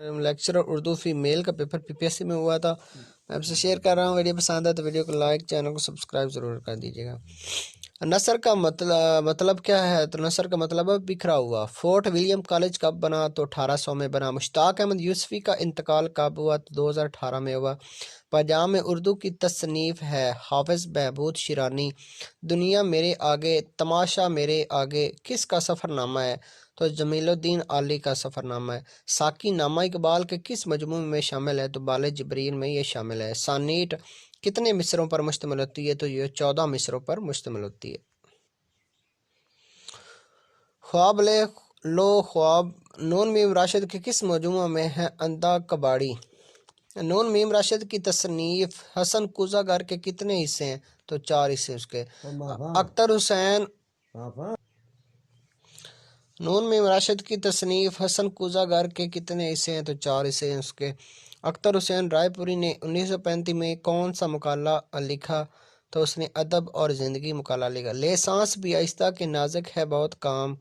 Lecturer Urdu female کا paper PPSC میں ہوا تھا. میں آپ سے شیئر کر رہا ہوں. ویڈیو پسند ہے تو ویڈیو کو لائک، چینل کو سبسکرائب ضرور کر دیجیے گا. نثر کا مطلب کیا ہے؟ تو نثر کا مطلب ہے بکھرا ہوا. فورٹ ولیم کالج کب بنا؟ تو 1800 میں بنا. مشتاق احمد یوسفی کا انتقال کب ہوا؟ تو 2018 میں ہوا. پیجام اردو کی تصنیف ہے حافظ بہبود شیرانی. دنیا میرے آگے، تماشا میرے آگے کس کا سفر نامہ ہے؟ تو جمیل الدین عالی کا سفر نامہ ہے. ساقی نامہ اقبال کے کس مجموعے میں شامل ہے؟ تو بال جبریل میں یہ شامل ہے. سانیٹ کتنے مصروں پر مشتمل ہوتی ہے؟ تو یہ 14 مصروں پر مشتمل ہوتی ہے. خواب لے لو خواب نون میم راشد کے کس مجموعہ میں ہے؟ اندھا کباڑی. نون میم راشد کی تصنیف حسن کوزہ گر کے کتنے حصے ہیں؟ تو 4 حصے اس کے. اختر حسین نون میم راشد کی تصنیف حسن کوزہ گر کے کتنے حصے ہیں؟ تو 4 حصے ہیں اس کے. اختر حسین رائے پوری نے 1935 میں کون سا مقالہ لکھا؟ تو اس نے ادب اور زندگی مقالہ لکھا. لے سانس بھی آہستہ کہ نازک ہے بہت کام،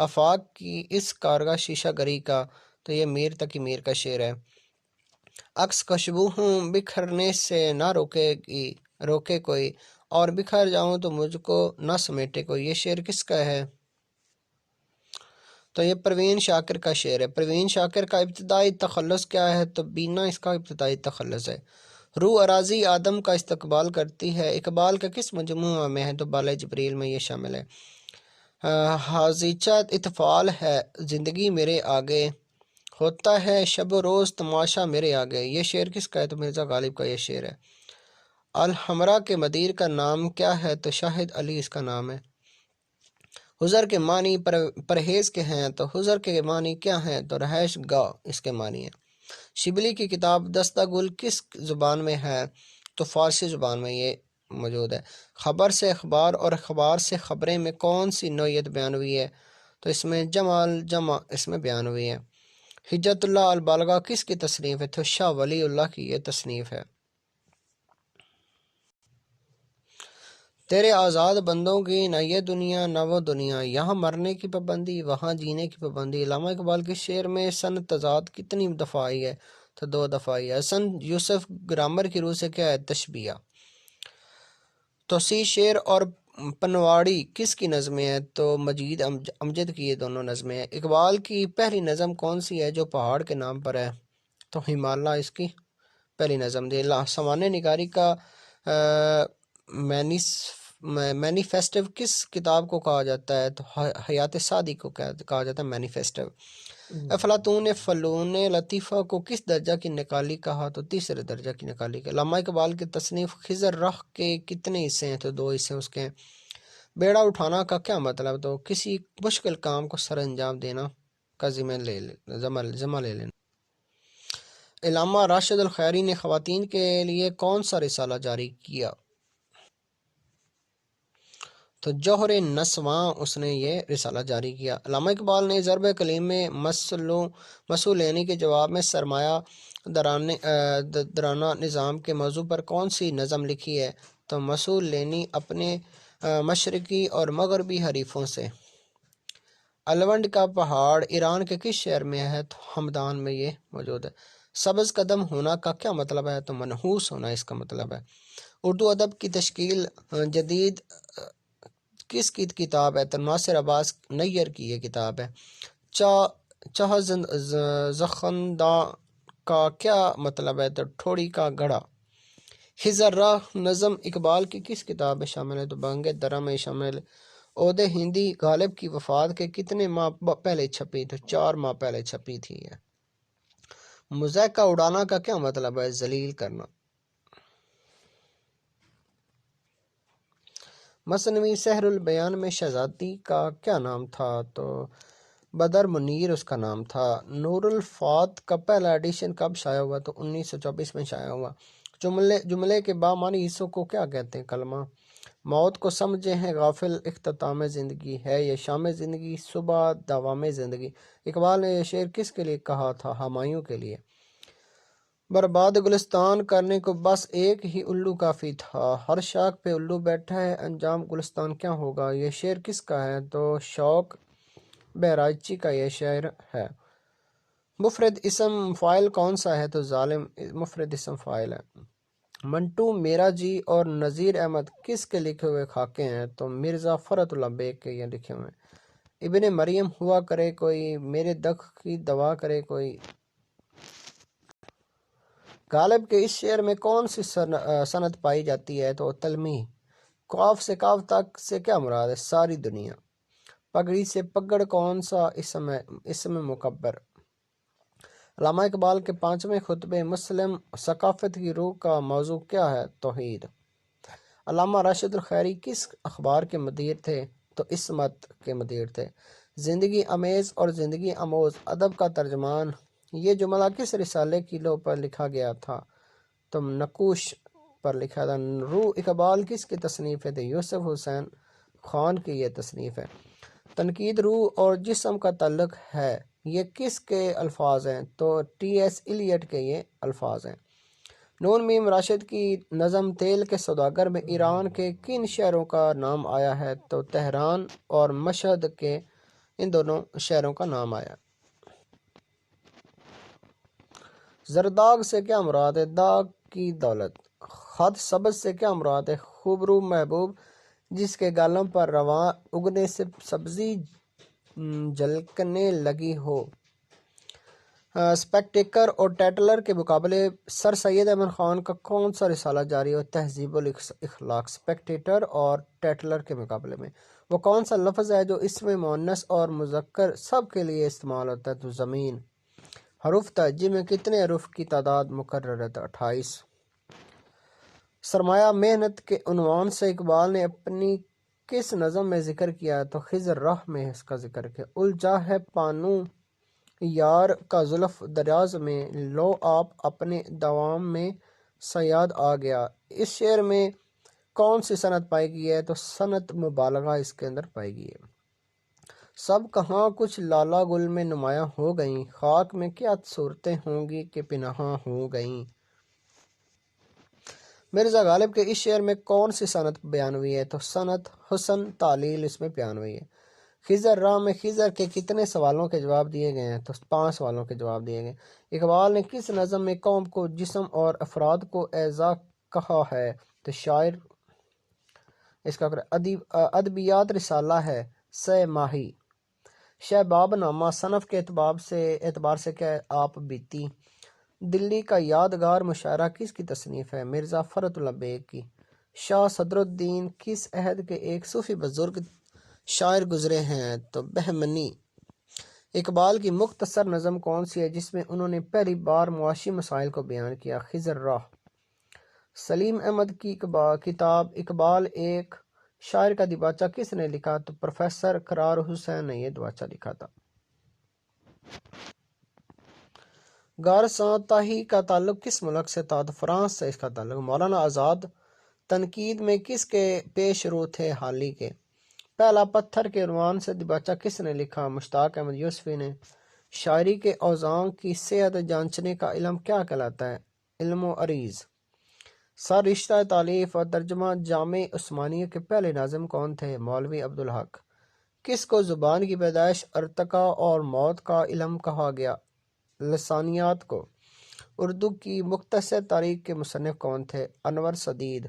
آفاق کی اس کارگاہ شیشہ گری کا. تو یہ میر تقی میر کا شعر ہے. عکس خوشبو ہوں بکھرنے سے نہ روکے کوئی، اور بکھر جاؤں تو مجھ کو نہ سمیٹے کوئی. یہ شعر کس کا ہے؟ تو یہ پروین شاکر کا شعر ہے. پروین شاکر کا ابتدائی تخلص کیا ہے؟ تو بینا اس کا ابتدائی تخلص ہے. روح اراضی آدم کا استقبال کرتی ہے اقبال کا کس مجموعہ میں ہے؟ تو بال جبریل میں یہ شامل ہے. حاضیچہ اطفال ہے زندگی میرے آگے، ہوتا ہے شب و روز تماشا میرے آگے. یہ شعر کس کا ہے؟ تو مرزا غالب کا یہ شعر ہے. الحمرا کے مدیر کا نام کیا ہے؟ تو شاہد علی اس کا نام ہے. حضر کے معنی پرہیز کے ہیں. تو حضر کے معنی کیا ہیں؟ تو رہائش گاہ اس کے معنی ہیں. شبلی کی کتاب دستہ گل کس زبان میں ہے؟ تو فارسی زبان میں یہ موجود ہے. خبر سے اخبار اور اخبار سے خبریں میں کون سی نوعیت بیان ہوئی ہے؟ تو اس میں جمع اس میں بیان ہوئی ہے. حجت اللہ البالغہ کس کی تصنیف ہے؟ تو شاہ ولی اللہ کی یہ تصنیف ہے. تیرے آزاد بندوں کی نہ یہ دنیا نہ وہ دنیا، یہاں مرنے کی پابندی وہاں جینے کی پابندی. علامہ اقبال کے شعر میں سن تضاد کتنی دفعہ آئی ہے؟ تو 2 دفعہ آئی ہے. حسن یوسف گرامر کی روح سے کیا ہے؟ تشبیہ. توسیع شعر اور پنواڑی کس کی نظمیں ہیں؟ تو مجید امجد کی یہ دونوں نظمیں ہیں. اقبال کی پہلی نظم کون سی ہے جو پہاڑ کے نام پر ہے؟ تو ہمالیہ اس کی پہلی نظم تھی. سوانح نگاری کا مینیفیسٹو کس کتاب کو کہا جاتا ہے؟ تو حیات سعدی کو کہا جاتا ہے مینیفیسٹو. افلاطون نے فنون لطیفہ کو کس درجہ کی نقالی کہا؟ تو 3 درجہ کی نقالی کا. علامہ اقبال کی تصنیف خضر رخ کے کتنے حصے ہیں؟ تو 2 حصے اس کے ہیں. بیڑا اٹھانا کا کیا مطلب؟ تو کسی مشکل کام کو سر انجام دینا کا ذمہ لے لینا. علامہ راشد الخیری نے خواتین کے لیے کون سا رسالہ جاری کیا؟ تو جوہر نسواں اس نے یہ رسالہ جاری کیا. علامہ اقبال نے ضرب کلیم میں مسئول لینی کے جواب میں سرمایہ درانہ نظام کے موضوع پر کون سی نظم لکھی ہے؟ تو مسئول لینی اپنے مشرقی اور مغربی حریفوں سے. الونڈ کا پہاڑ ایران کے کس شہر میں ہے؟ تو ہمدان میں یہ موجود ہے. سبز قدم ہونا کا کیا مطلب ہے؟ تو منحوس ہونا اس کا مطلب ہے. اردو ادب کی تشکیل جدید کس کی کتاب ہے؟ تو ناصر عباس نیر کی یہ کتاب ہے. چاہ زخنداں کا کیا مطلب ہے؟ تو ٹھوڑی کا گڑھا. خضر راہ نظم اقبال کی کس کتاب میں شامل ہے؟ تو بانگ درا میں شامل. عود ہندی غالب کی وفات کے کتنے ماہ پہلے چھپی؟ تو 4 ماہ پہلے چھپی تھی. مذائقہ اڑانا کا کیا مطلب ہے؟ ذلیل کرنا. مثنوی سحر البیان میں شہزادی کا کیا نام تھا؟ تو بدر منیر اس کا نام تھا. نور الفات کا پہلا ایڈیشن کب شائع ہوا؟ تو 1924 میں شائع ہوا. جملے کے بامعنی حصوں کو کیا کہتے ہیں؟ کلمہ. موت کو سمجھے ہیں غافل اختتام زندگی ہے یہ شام زندگی صبح دوام زندگی. اقبال نے یہ شعر کس کے لیے کہا تھا؟ ہمایوں کے لیے. برباد گلستان کرنے کو بس ایک ہی الو کافی تھا، ہر شاخ پہ الو بیٹھا ہے انجام گلستان کیا ہوگا. یہ شعر کس کا ہے؟ تو شوق بہرائچی کا یہ شعر ہے. مفرد اسم فاعل کون سا ہے؟ تو ظالم مفرد اسم فاعل ہے۔ منٹو، میرا جی اور نذیر احمد کس کے لکھے ہوئے خاکے ہیں؟ تو مرزا فرت اللہ بیگ کے یہ لکھے ہوئے ہیں۔ ابن مریم ہوا کرے کوئی، میرے دکھ کی دوا کرے کوئی۔ غالب کے اس شعر میں کون سی سند پائی جاتی ہے؟ تو تلمیح۔ قاف سے کاف تک سے کیا مراد ہے؟ ساری دنیا۔ پگڑی سے پگڑ کون سا اسم ہے؟ اسم مکبر۔ علامہ اقبال کے 5ویں خطبے مسلم ثقافت کی روح کا موضوع کیا ہے؟ توحید۔ علامہ راشد الخیری کس اخبار کے مدیر تھے؟ تو اسمت کے مدیر تھے۔ زندگی امیز اور زندگی اموز ادب کا ترجمان، یہ جملہ کس رسالے کی لوح پر لکھا گیا تھا؟ تو نقوش پر لکھا تھا۔ روح اقبال کس کی تصنیف ہے؟ تو یوسف حسین خان کی یہ تصنیف ہے۔ تنقید روح اور جسم کا تعلق ہے، یہ کس کے الفاظ ہیں؟ تو ٹی ایس ایلیٹ کے یہ الفاظ ہیں۔ نون میم راشد کی نظم تیل کے سوداگر میں ایران کے کن شہروں کا نام آیا ہے؟ تو تہران اور مشہد کے ان دونوں شہروں کا نام آیا۔ زرداغ سے کیا مراد ہے؟ داغ کی دولت۔ خط سبز سے کیا مراد ہے؟ خوبرو محبوب جس کے گالوں پر رواں اگنے سے سبزی جھلکنے لگی ہو۔ سپیکٹیکر اور ٹیٹلر کے مقابلے سر سید احمد خان کا کون سا رسالہ جاری ہو؟ تہذیب الاخلاق۔ سپیکٹیٹر اور ٹیٹلر کے مقابلے میں وہ کون سا لفظ ہے جو اس میں مؤنث اور مذکر سب کے لیے استعمال ہوتا ہے؟ تو زمین۔ حروف تہجی میں کتنے حروف کی تعداد مقرر ہے؟ تو 28۔ سرمایہ محنت کے عنوان سے اقبال نے اپنی کس نظم میں ذکر کیا ہے؟ تو خضر راہ میں اس کا ذکر کیا۔ الجھا ہے پانو یار کا زلف دراز میں، لو آپ اپنے دوام میں صیاد آ گیا۔ اس شعر میں کون سی صنعت پائی گئی ہے؟ تو صنعت مبالغہ اس کے اندر پائی گئی ہے۔ سب کہاں کچھ لالا گل میں نمایاں ہو گئیں، خاک میں کیا صورتیں ہوں گی کہ پنہاں ہو گئیں۔ مرزا غالب کے اس شعر میں کون سی صنعت بیان ہوئی ہے؟ تو صنعت حسن تعلیل اس میں بیان ہوئی ہے۔ خضر راہ میں خضر کے کتنے سوالوں کے جواب دیے گئے ہیں؟ تو 5 سوالوں کے جواب دیے گئے۔ اقبال نے کس نظم میں قوم کو، جسم اور افراد کو اعزا کہا ہے؟ تو شاعر اس کا ادبیات رسالہ ہے سہ ماہی۔ شہباب نامہ صنف کے اعتبار سے کیا آپ بیتی۔ دلی کا یادگار مشاعرہ کس کی تصنیف ہے؟ مرزا فرت اللہ بیگ کی۔ شاہ صدر الدین کس عہد کے ایک صوفی بزرگ شاعر گزرے ہیں؟ تو بہمنی۔ اقبال کی مختصر نظم کون سی ہے جس میں انہوں نے پہلی بار معاشی مسائل کو بیان کیا؟ خضر راہ۔ سلیم احمد کی کتاب اقبال ایک شاعر کا دیباچہ کس نے لکھا؟ تو پروفیسر قرار حسین نے یہ دیباچہ لکھا تھا۔ گارساں تاہی کا تعلق کس ملک سے تھا؟ تو فرانس سے اس کا تعلق۔ مولانا آزاد تنقید میں کس کے پیش رو تھے؟ حالی کے۔ پہلا پتھر کے عنوان سے دیباچہ کس نے لکھا؟ مشتاق احمد یوسفی نے۔ شاعری کے اوزان کی صحت جانچنے کا علم کیا کہلاتا ہے؟ علم و عریض۔ سر رشتہ تالیف اور ترجمہ جامع عثمانیہ کے پہلے ناظم کون تھے؟ مولوی عبدالحق۔ کس کو زبان کی پیدائش، ارتقاء اور موت کا علم کہا گیا؟ لسانیات کو۔ اردو کی مختصر تاریخ کے مصنف کون تھے؟ انور سدید۔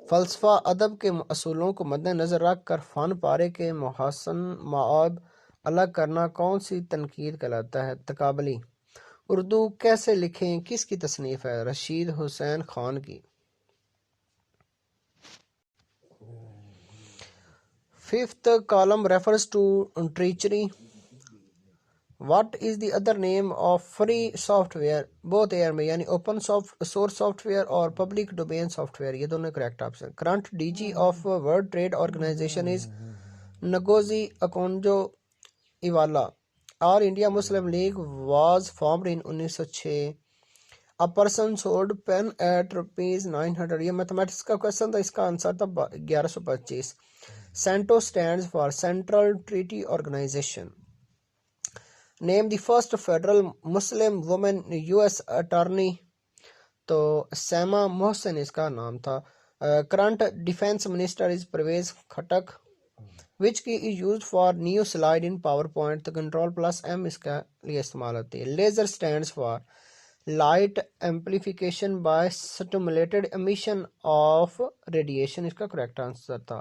فلسفہ ادب کے اصولوں کو مد نظر رکھ کر فن پارے کے محسن معائب الگ کرنا کون سی تنقید کہلاتا ہے؟ تقابلی۔ اردو کیسے لکھیں کس کی تصنیف ہے؟ رشید حسین خان کی۔ 5th column refers to treachery. What is the other name of free software? both air میں یعنی open source software اور public domain software، یہ دونوں correct option. Current DG of World Trade Organization is Ngozi Okonjo-Iweala. All India Muslim League was formed in 1906. A person sold pen at ₹900. یہ mathematics کا question تھا، اس کا answer تھا 1125۔ سینٹو stands for Central Treaty Organization. Name the first federal Muslim woman US attorney. تو سیما محسن اس کا نام تھا۔ Current Defense Minister is Pervez Khattak. Which key is used for new slide in PowerPoint تو کنٹرول پلس ایم اس کا لیے استعمال ہوتی ہے. Laser stands for light amplification by stimulated emission of radiation اس کا کریکٹ آنسر تھا.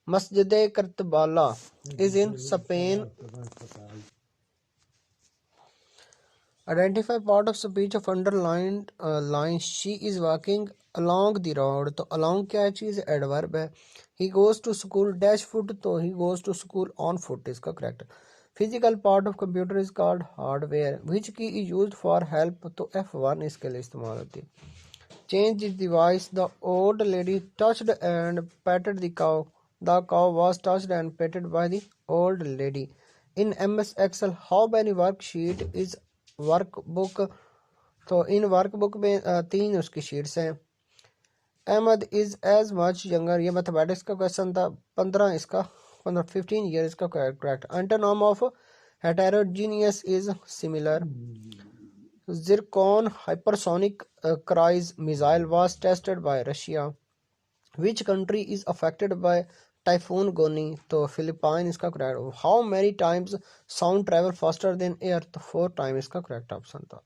مسجد کرتبالہ is in Spain. Identify part of speech of underlined line. She is walking along the road. تو along کیا چیز ہے؟ ایڈورب ہے. He goes to school dash foot تو he goes to school on foot اس کا correct. Physical part of computer is called hardware. Which key is used for help تو F1 اس کے لیے استعمال ہوتی ہے. Change the device. The old lady touched and patted the cow. The cow was touched and patted by the old lady. In MS Excel, how many worksheet is workbook تو in work بک میں 3 اس کی sheets ہیں. Ahmed is as much younger یہ mathematics کا question تھا. 15 year اس کا correct. Antonym of heterogeneous is similar. Zircon hypersonic cruise missile was tested by Russia. Which country is affected by typhoon Goni تو Philippines اس کا correct. How many times sound travel faster than air تو 4 time اس کا correct option تھا.